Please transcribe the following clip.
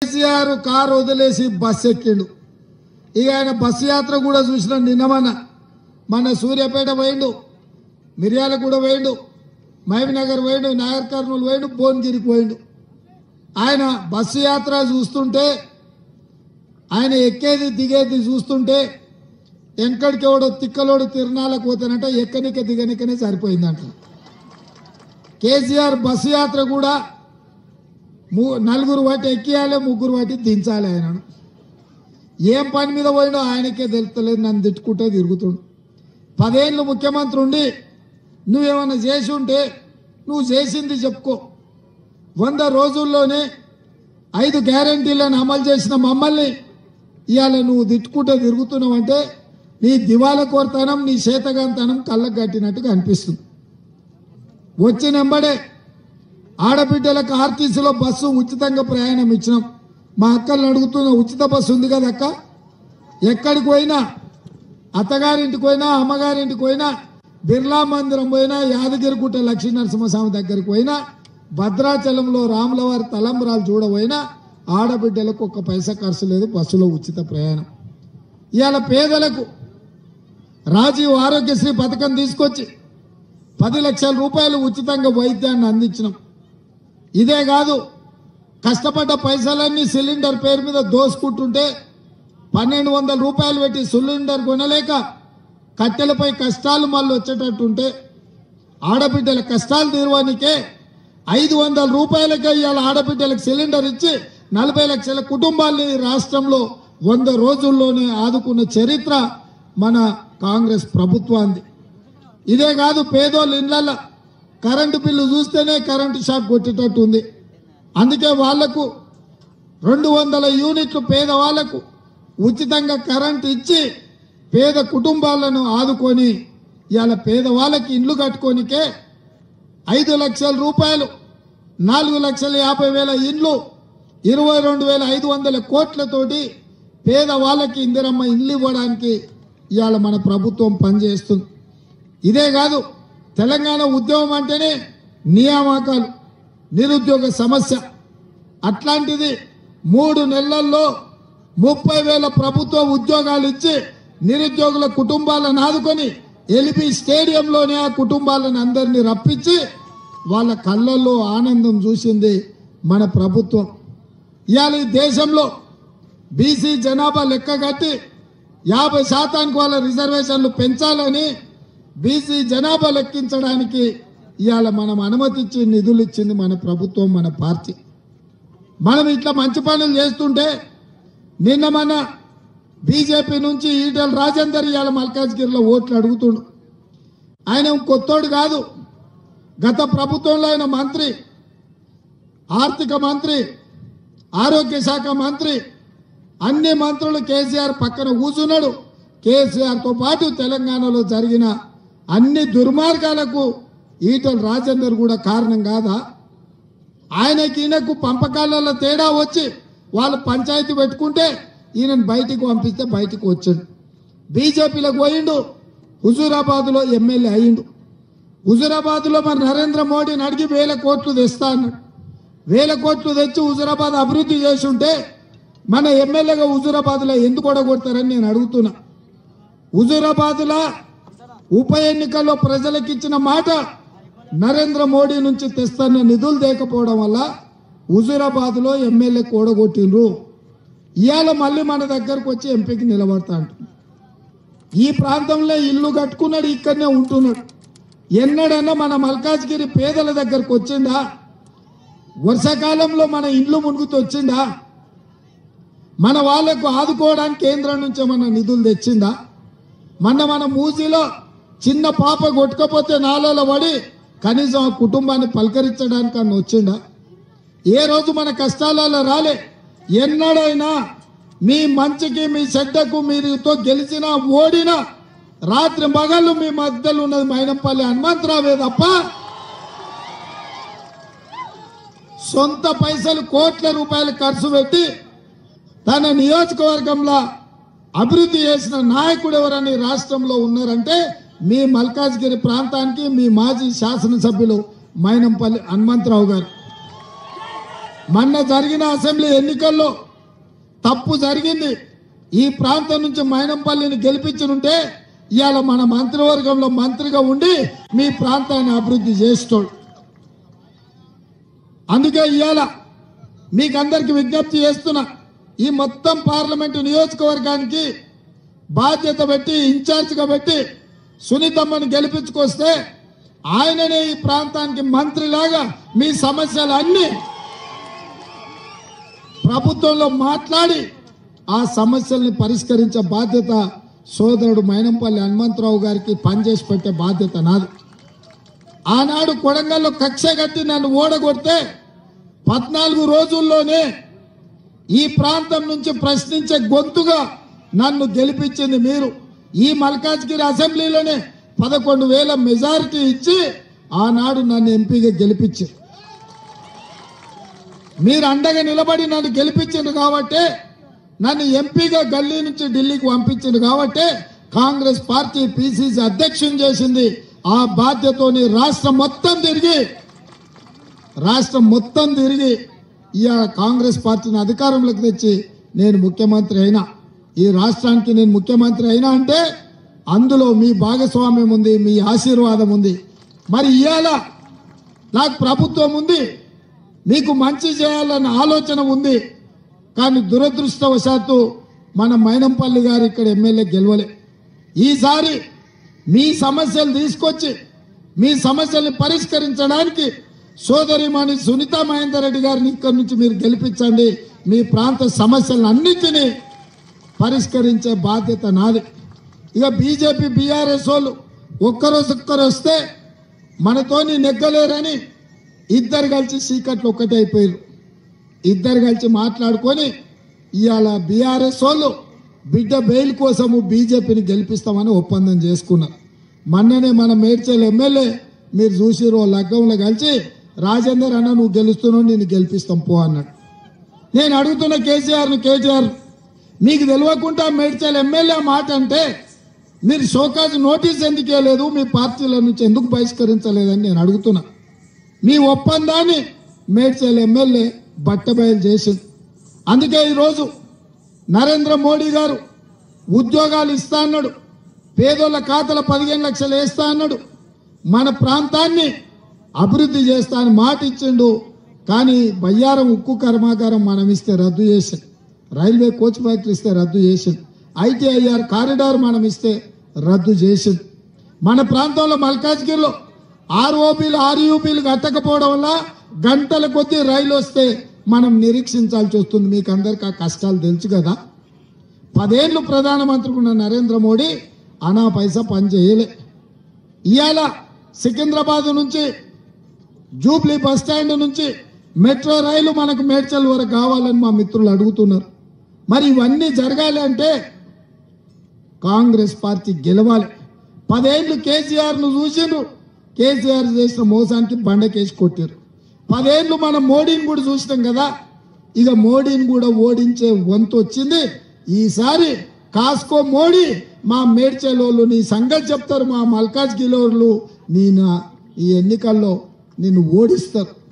KCR car వదిలేసి bus ఎక్కిండు. ఇక ఆయన బస్సు యాత్ర కూడా చూసిన మన సూర్యాపేట పోయిండు, మిర్యాలగూడ పోయిండు, మహబూబ్నగర్ పోయిండు, నాగర్ కర్నూలు పోయిండు, భువనగిరికి పోయిండు. ఆయన బస్సు యాత్ర చూస్తుంటే, ఆయన ఎక్కేది దిగేది చూస్తుంటే వెనకడికెవడో తిక్కలోడు తిరణాలకు పోతానంట, ఎక్కనిక దిగనికనే సరిపోయిందంట. కేసీఆర్ బస్సు యాత్ర కూడా నలుగురు వాటి ఎక్కియాలి, ముగ్గురు వాటి దించాలి. ఆయనను ఏం పని మీద పోయినో ఆయనకే తెలుస్తలేదు, నన్ను తిట్టుకుంటే తిరుగుతుండు. 10 ఏళ్ళు ముఖ్యమంత్రి ఉండి నువ్వేమన్నా చేసి ఉంటే నువ్వు చేసింది చెప్పుకో. 100 రోజుల్లోనే 5 గ్యారంటీలను అమలు చేసిన మమ్మల్ని ఇవాళ నువ్వు తిట్టుకుంటే తిరుగుతున్నావంటే నీ దివాలా కోరతనం, నీ చేతగాంతనం కళ్ళకు కట్టినట్టుగా అనిపిస్తుంది. వచ్చినెంబడే ఆడబిడ్డలకు ఆర్టీసీలో బస్సు ఉచితంగా ప్రయాణం ఇచ్చినాం. మా అక్కలను అడుగుతున్న, ఉచిత బస్సు ఉంది కదా అక్క, ఎక్కడికి పోయినా, అత్తగారింటికి పోయినా, అమ్మగారింటికి పోయినా, బిర్లా మందిరం పోయినా, యాదగిరిగుట్ట లక్ష్మీ నరసింహస్వామి దగ్గరికి పోయినా, భద్రాచలంలో రాములవారి తలంబరాలు చూడబోయినా ఆడబిడ్డలకు 1 పైసా ఖర్చు లేదు, బస్సులో ఉచిత ప్రయాణం. ఇవాళ పేదలకు రాజీవ్ ఆరోగ్యశ్రీ పథకం తీసుకొచ్చి 10 లక్షల రూపాయలు ఉచితంగా వైద్యాన్ని అందించినాం. ఇదే కాదు, కష్టపడ్డ పైసలన్నీ సిలిండర్ పేరు మీద దోసుకుంటుంటే 1200 రూపాయలు పెట్టి సిలిండర్ కొనలేక కట్టెలపై కష్టాలు మళ్ళీ వచ్చేటట్టుంటే ఆడబిడ్డల కష్టాలు తీరవానికే 500 రూపాయలకే ఇవాళ ఆడబిడ్డలకు సిలిండర్ ఇచ్చి 40 లక్షల కుటుంబాల్ని రాష్ట్రంలో 100 రోజుల్లోనే ఆదుకున్న చరిత్ర మన కాంగ్రెస్ ప్రభుత్వాన్ని. ఇదే కాదు, పేదోళ్ళ ఇళ్ల కరెంటు బిల్లు చూస్తేనే కరెంటు షాక్ కొట్టేటట్టు ఉంది. అందుకే వాళ్లకు 200 యూనిట్లు పేదవాళ్లకు ఉచితంగా కరెంటు ఇచ్చి పేద కుటుంబాలను ఆదుకొని ఇవాళ పేదవాళ్ళకి ఇండ్లు కట్టుకోనికే 5 లక్షల రూపాయలు, 4,50,000 ఇండ్లు, 22,500 కోట్లతోటి పేదవాళ్ళకి ఇందిరమ్మ ఇండ్లు ఇవ్వడానికి ఇవాళ మన ప్రభుత్వం పనిచేస్తుంది. ఇదే కాదు, తెలంగాణ ఉద్యమం అంటేనే నియామకాలు, నిరుద్యోగ సమస్య. అట్లాంటిది 3 నెలల్లో 30,000 ప్రభుత్వ ఉద్యోగాలు ఇచ్చి నిరుద్యోగుల కుటుంబాలను ఆదుకొని ఎల్బీ స్టేడియంలోనే ఆ కుటుంబాలను అందరినీ రప్పించి వాళ్ళ కళ్ళల్లో ఆనందం చూసింది మన ప్రభుత్వం. ఇవాళ ఈ దేశంలో బీసీ జనాభా లెక్క కట్టి 50% వాళ్ళ రిజర్వేషన్లు పెంచాలని బీసీ జనాభా లెక్కించడానికి ఇవాళ మనం అనుమతిచ్చి నిధులు ఇచ్చింది మన ప్రభుత్వం, మన పార్టీ. మనం ఇట్లా మంచి పనులు చేస్తుంటే మన బీజేపీ నుంచి ఈటెల రాజేందర్ ఇవాళ మల్కాజ్గిరిలో ఓట్లు అడుగుతుండు. ఆయన కొత్తోడు కాదు, గత ప్రభుత్వంలో ఆయన మంత్రి, ఆర్థిక మంత్రి, ఆరోగ్య శాఖ మంత్రి, అన్ని మంత్రులు కేసీఆర్ పక్కన కూర్చున్నాడు. కేసీఆర్తో పాటు తెలంగాణలో జరిగిన అన్ని దుర్మార్గాలకు ఈటెల రాజేందర్ కూడా కారణం కాదా? ఆయనకి ఈయనకు పంపకాలలో తేడా వచ్చి వాళ్ళు పంచాయతీ పెట్టుకుంటే ఈయనను బయటికి పంపిస్తే బయటికి వచ్చాడు. బీజేపీలోకి పోయిండు, హుజూరాబాద్లో ఎమ్మెల్యే అయ్యిండు. హుజూరాబాద్లో మరి నరేంద్ర మోడీని అడిగి 1000 కోట్లు తెస్తా అన్నాడు. 1000 కోట్లు తెచ్చి హుజూరాబాద్ అభివృద్ధి చేసి ఉంటే మన ఎమ్మెల్యేగా హుజూరాబాద్లో ఎందుకు ఓడగొడతారని నేను అడుగుతున్నా. హుజూరాబాద్లో ఉప ఎన్నికల్లో ప్రజలకు ఇచ్చిన మాట నరేంద్ర మోడీ నుంచి తెస్తున్న నిధులు లేకపోవడం వల్ల హుజూరాబాద్లో ఎమ్మెల్యే ఓడగొట్టిండ్రు. ఇవాళ మళ్ళీ మన దగ్గరకు వచ్చి ఎంపీకి నిలబడతా అంటున్నాడు. ఈ ప్రాంతంలో ఇల్లు కట్టుకున్నాడు, ఇక్కడనే ఉంటున్నాడు. ఎన్నడన్నా మన మల్కాజ్గిరి పేదల దగ్గరకు వచ్చిందా? వర్షాకాలంలో మన ఇండ్లు మునుగుతూ వచ్చిందా? మన వాళ్లకు ఆదుకోవడానికి కేంద్రం నుంచి ఏమన్నా నిధులు తెచ్చిందా? మన మూసీలో చిన్న పాప కొట్టుకపోతే నాలలో పడి కనీసం ఆ కుటుంబాన్ని పలకరించడానికి అన్న వచ్చిందా? ఏ రోజు మన కష్టాలలో రాలే. ఎన్నడైనా మీ మంచికి మీ చెడ్డకు మీరుతో గెలిచినా ఓడినా రాత్రి మగళ్ళు మీ మధ్యలో ఉన్నది మైనంపల్లి హనుమంతరావే తప్ప సొంత పైసలు కోట్ల రూపాయలు ఖర్చు పెట్టి తన నియోజకవర్గంలో అభివృద్ధి చేసిన నాయకుడు ఎవరని రాష్ట్రంలో ఉన్నారంటే మీ మల్కాజ్గిరి ప్రాంతానికి మీ మాజీ శాసనసభ్యులు మైనంపల్లి హనుమంతరావు గారు. మొన్న జరిగిన అసెంబ్లీ ఎన్నికల్లో తప్పు జరిగింది. ఈ ప్రాంతం నుంచి మైనంపల్లిని గెలిపించుంటే ఇవాళ మన మంత్రివర్గంలో మంత్రిగా ఉండి మీ ప్రాంతాన్ని అభివృద్ధి చేస్తాడు. అందుకే ఇవాళ మీకందరికి విజ్ఞప్తి చేస్తున్నా, ఈ మొత్తం పార్లమెంటు నియోజకవర్గానికి బాధ్యత పెట్టి ఇన్ఛార్జిగా పెట్టి సునీతమ్మని గెలిపించుకొస్తే ఆయననే ఈ ప్రాంతానికి మంత్రిలాగా మీ సమస్యలన్నీ ప్రభుత్వంలో మాట్లాడి ఆ సమస్యల్ని పరిష్కరించే బాధ్యత సోదరుడు మైనంపల్లి హనుమంతరావు గారికి పనిచేసి పెట్టే బాధ్యత నాది. ఆనాడు కొడంగల్లో కక్ష కట్టి నన్ను ఓడగొడితే 14 రోజుల్లోనే ఈ ప్రాంతం నుంచి ప్రశ్నించే గొంతుగా నన్ను గెలిపించింది మీరు. ఈ మల్కాజ్గిరి అసెంబ్లీలోనే 11,000 మెజారిటీ ఇచ్చి ఆనాడు నన్ను ఎంపీగా గెలిపించారు. మీరు అండగా నిలబడి నన్ను గెలిపించింది కాబట్టి, నన్ను ఎంపీగా గల్లీ నుంచి ఢిల్లీకి పంపించింది కాబట్టి కాంగ్రెస్ పార్టీ పిసిసి అధ్యక్షుని చేసింది. ఆ బాధ్యతని రాష్ట్రం మొత్తం తిరిగి ఇవాళ కాంగ్రెస్ పార్టీని అధికారంలోకి తెచ్చి నేను ముఖ్యమంత్రి అయినా, ఈ రాష్ట్రానికి నేను ముఖ్యమంత్రి అయినా అంటే అందులో మీ భాగస్వామ్యం ఉంది, మీ ఆశీర్వాదం ఉంది. మరి ఇవాళ నాకు ప్రభుత్వం ఉంది, మీకు మంచి చేయాలన్న ఆలోచన ఉంది. కానీ దురదృష్టవశాత్తు మన మైనంపల్లి గారు ఇక్కడ ఎమ్మెల్యే గెలవలే. ఈసారి మీ సమస్యలు తీసుకొచ్చి మీ సమస్యల్ని పరిష్కరించడానికి సోదరిమణి సునీతా మహేందర్ రెడ్డి గారిని ఇక్కడి నుంచి మీరు గెలిపించండి. మీ ప్రాంత సమస్యలను అన్నింటినీ పరిష్కరించే బాధ్యత నాది. ఇక బీజేపీ బీఆర్ఎస్ వాళ్ళు ఒక్కరు వస్తే మనతోని నెగ్గలేరని ఇద్దరు కలిసి సీకట్లు ఒక్కటే అయిపోయారు. ఇద్దరు కలిసి మాట్లాడుకొని ఇవాళ బీఆర్ఎస్ వాళ్ళు బిడ్డ బెయిల్ కోసము బీజేపీని గెలిపిస్తామని ఒప్పందం చేసుకున్నారు. మొన్ననే మన మేడ్చల్ ఎమ్మెల్యే మీరు చూసిరు లగ్గంలో కలిసి రాజేందర్ అన్న నువ్వు గెలుస్తున్నావు నేను గెలిపిస్తాం పో అన్నాడు. నేను అడుగుతున్న కేటీఆర్ మీకు తెలియకుండా మేడ్చల్ ఎమ్మెల్యే మాట అంటే మీరు షోకాజ్ నోటీస్ ఎందుకు ఇవ్వలేదు, మీ పార్టీల నుంచి ఎందుకు బహిష్కరించలేదని నేను అడుగుతున్నా. మీ ఒప్పందాన్ని మేడ్చల్ ఎమ్మెల్యే బట్టబయలు చేసింది. అందుకే ఈరోజు నరేంద్ర మోడీ గారు ఉద్యోగాలు ఇస్తా అన్నాడు, పేదోళ్ళ ఖాతాల 15 లక్షలు వేస్తా అన్నాడు, మన ప్రాంతాన్ని అభివృద్ధి చేస్తా అని మాట ఇచ్చిండు. కానీ బయ్యారం ఉక్కు కర్మాగారం మనం ఇస్తే రద్దు చేసింది, రైల్వే కోచ్ ఫ్యాక్టరీ ఇస్తే రద్దు చేసింది, ITIR కారిడార్ మనం ఇస్తే రద్దు చేసింది. మన ప్రాంతంలో మల్కాజ్గిరిలో ROBలు RUBలు కట్టకపోవడం వల్ల గంటల కొద్దీ రైలు వస్తే మనం నిరీక్షించాల్సి వస్తుంది. మీకు అందరికీ ఆ కష్టాలు తెలుసు కదా. 10 ఏళ్ళు ప్రధానమంత్రికి ఉన్న నరేంద్ర మోడీ అనా పైసా పని చేయలే. ఇవాళ సికింద్రాబాద్ నుంచి జూబ్లీ బస్ స్టాండ్ నుంచి మెట్రో రైలు మనకు మేడ్చల్ వరకు కావాలని మా మిత్రులు అడుగుతున్నారు. మరి ఇవన్నీ జరగాలి అంటే కాంగ్రెస్ పార్టీ గెలవాలి. 10 ఏళ్ళు కేసీఆర్ను చూసిండ్రు, కేసీఆర్ చేసిన మోసానికి బండకేసి కొట్టారు. 10 ఏళ్ళు మనం మోడీని కూడా చూసినాం కదా. ఇక మోడీని కూడా ఓడించే వంతు వచ్చింది. ఈసారి కాస్కో మోడీ మా మేడ్చలోళ్ళు నీ సంగతి చెప్తారు, మా మల్కాజ్గిరిలో ఈ ఎన్నికల్లో నిన్ను ఓడిస్తారు.